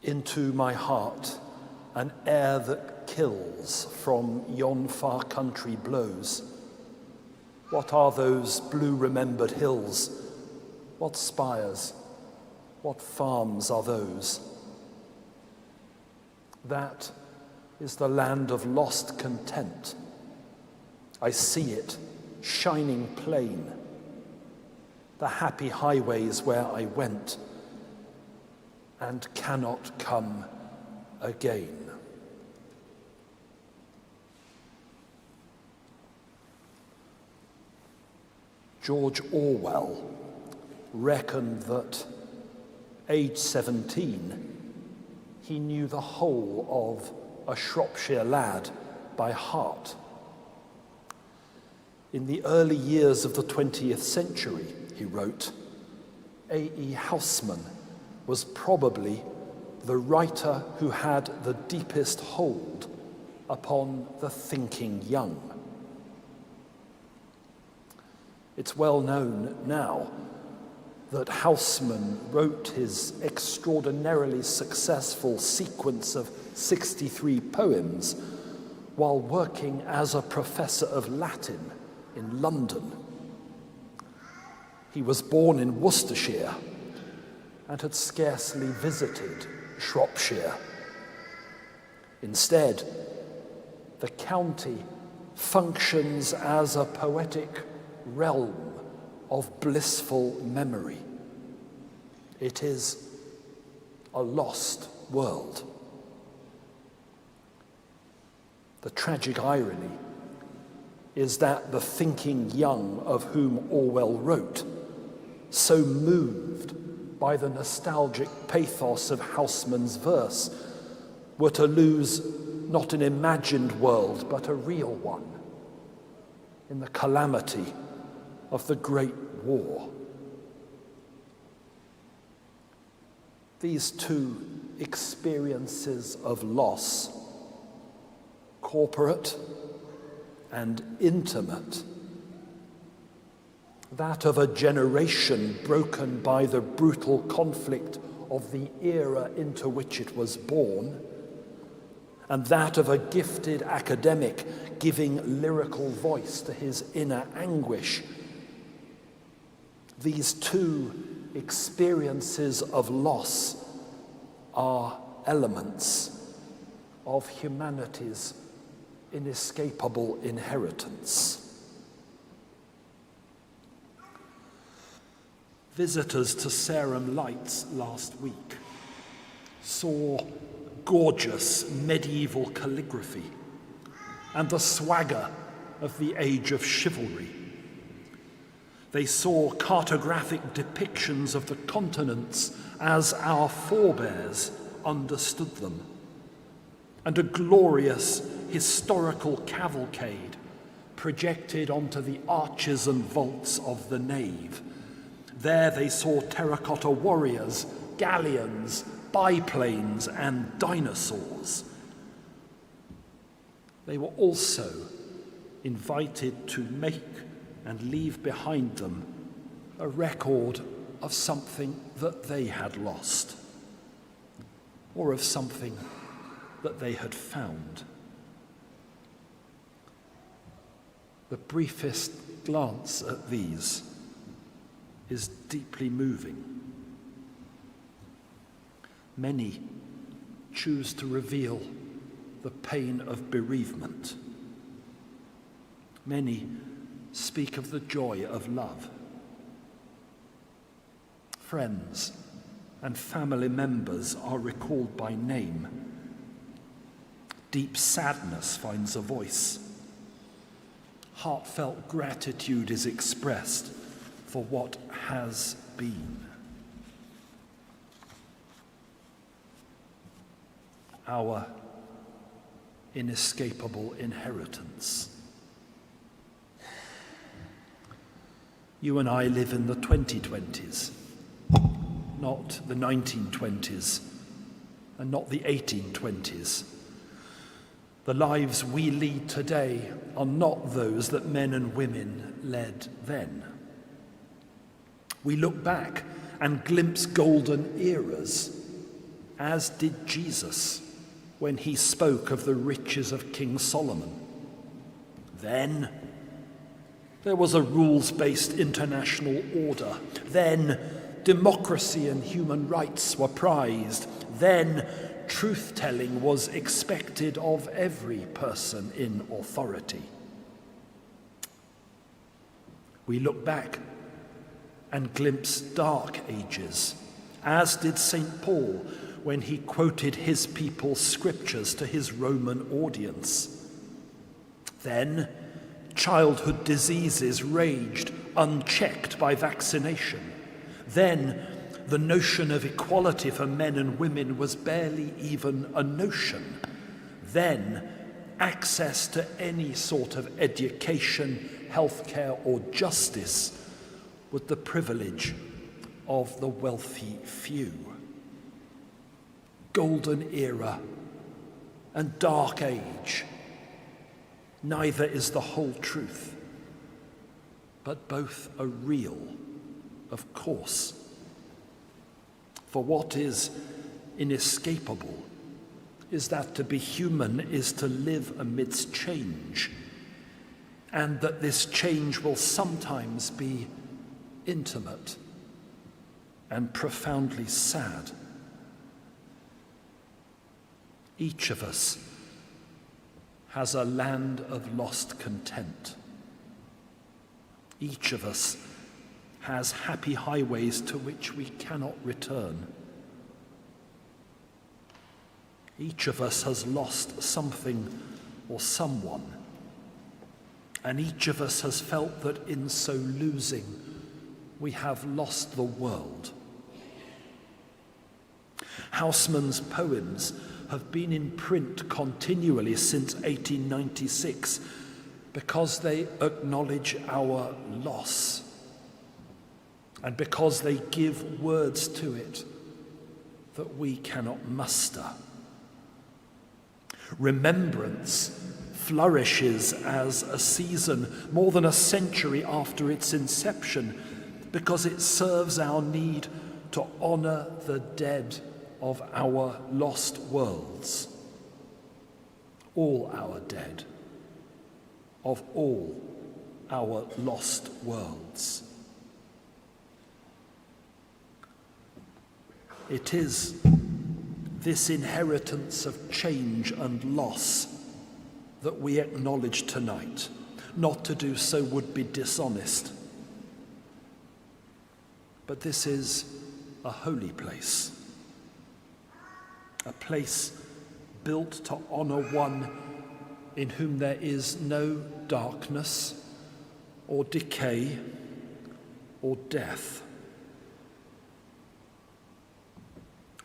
into my heart an air that kills from yon far country blows. What are those blue remembered hills? What spires? What farms are those? That is the land of lost content. I see it, shining plain, the happy highways where I went and cannot come again. George Orwell reckoned that, age 17, he knew the whole of a Shropshire lad by heart. In the early years of the 20th century, he wrote, A.E. Housman was probably the writer who had the deepest hold upon the thinking young. It's well known now that Housman wrote his extraordinarily successful sequence of 63 poems while working as a professor of Latin in London. He was born in Worcestershire and had scarcely visited Shropshire. Instead, the county functions as a poetic realm of blissful memory. It is a lost world. The tragic irony is that the thinking young of whom Orwell wrote, so moved by the nostalgic pathos of Housman's verse, were to lose not an imagined world, but a real one in the calamity of the Great War. These two experiences of loss, corporate and intimate, that of a generation broken by the brutal conflict of the era into which it was born, and that of a gifted academic giving lyrical voice to his inner anguish. These two experiences of loss are elements of humanity's inescapable inheritance. Visitors to Sarum Lights last week saw gorgeous medieval calligraphy and the swagger of the age of chivalry. They saw cartographic depictions of the continents as our forebears understood them, and a glorious historical cavalcade projected onto the arches and vaults of the nave. There they saw terracotta warriors, galleons, biplanes, and dinosaurs. They were also invited to make and leave behind them a record of something that they had lost, or of something that they had found. The briefest glance at these is deeply moving. Many choose to reveal the pain of bereavement. Many speak of the joy of love. Friends and family members are recalled by name. Deep sadness finds a voice. Heartfelt gratitude is expressed for what has been. Our inescapable inheritance. You and I live in the 2020s, not the 1920s, and not the 1820s. The lives we lead today are not those that men and women led then. We look back and glimpse golden eras, as did Jesus when he spoke of the riches of King Solomon. Then there was a rules-based international order. Then democracy and human rights were prized. Then truth-telling was expected of every person in authority. We look back and glimpse dark ages, as did St. Paul when he quoted his people's scriptures to his Roman audience. Then childhood diseases raged unchecked by vaccination. Then the notion of equality for men and women was barely even a notion. Then access to any sort of education, healthcare, or justice was the privilege of the wealthy few. Golden era and dark age. Neither is the whole truth, but both are real, of course. For what is inescapable is that to be human is to live amidst change, and that this change will sometimes be intimate and profoundly sad. Each of us has a land of lost content. Each of us has happy highways to which we cannot return. Each of us has lost something or someone, and each of us has felt that in so losing, we have lost the world. Houseman's poems have been in print continually since 1896 because they acknowledge our loss and because they give words to it that we cannot muster. Remembrance flourishes as a season more than a century after its inception because it serves our need to honor the dead of our lost worlds, all our dead, of all our lost worlds. It is this inheritance of change and loss that we acknowledge tonight. Not to do so would be dishonest. But this is a holy place. A place built to honor one in whom there is no darkness or decay or death.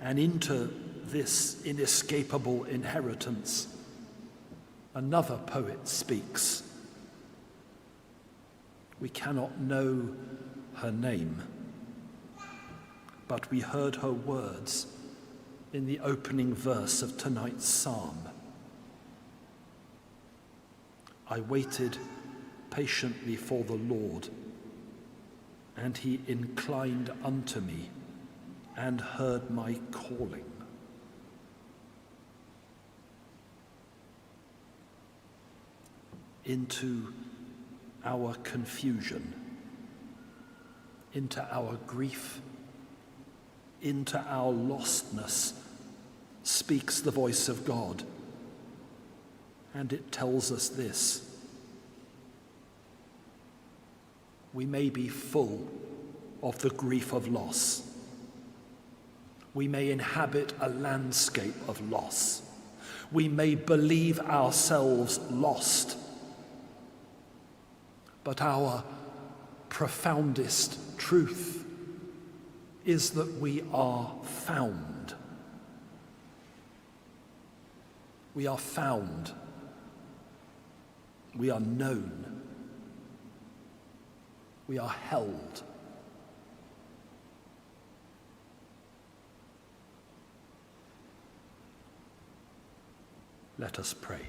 And into this inescapable inheritance, another poet speaks. We cannot know her name, but we heard her words in the opening verse of tonight's psalm. I waited patiently for the Lord, and he inclined unto me and heard my calling. Into our confusion, into our grief, into our lostness, speaks the voice of God, and it tells us this: we may be full of the grief of loss. We may inhabit a landscape of loss. We may believe ourselves lost, but our profoundest truth is that we are found. We are found. We are known. We are held. Let us pray.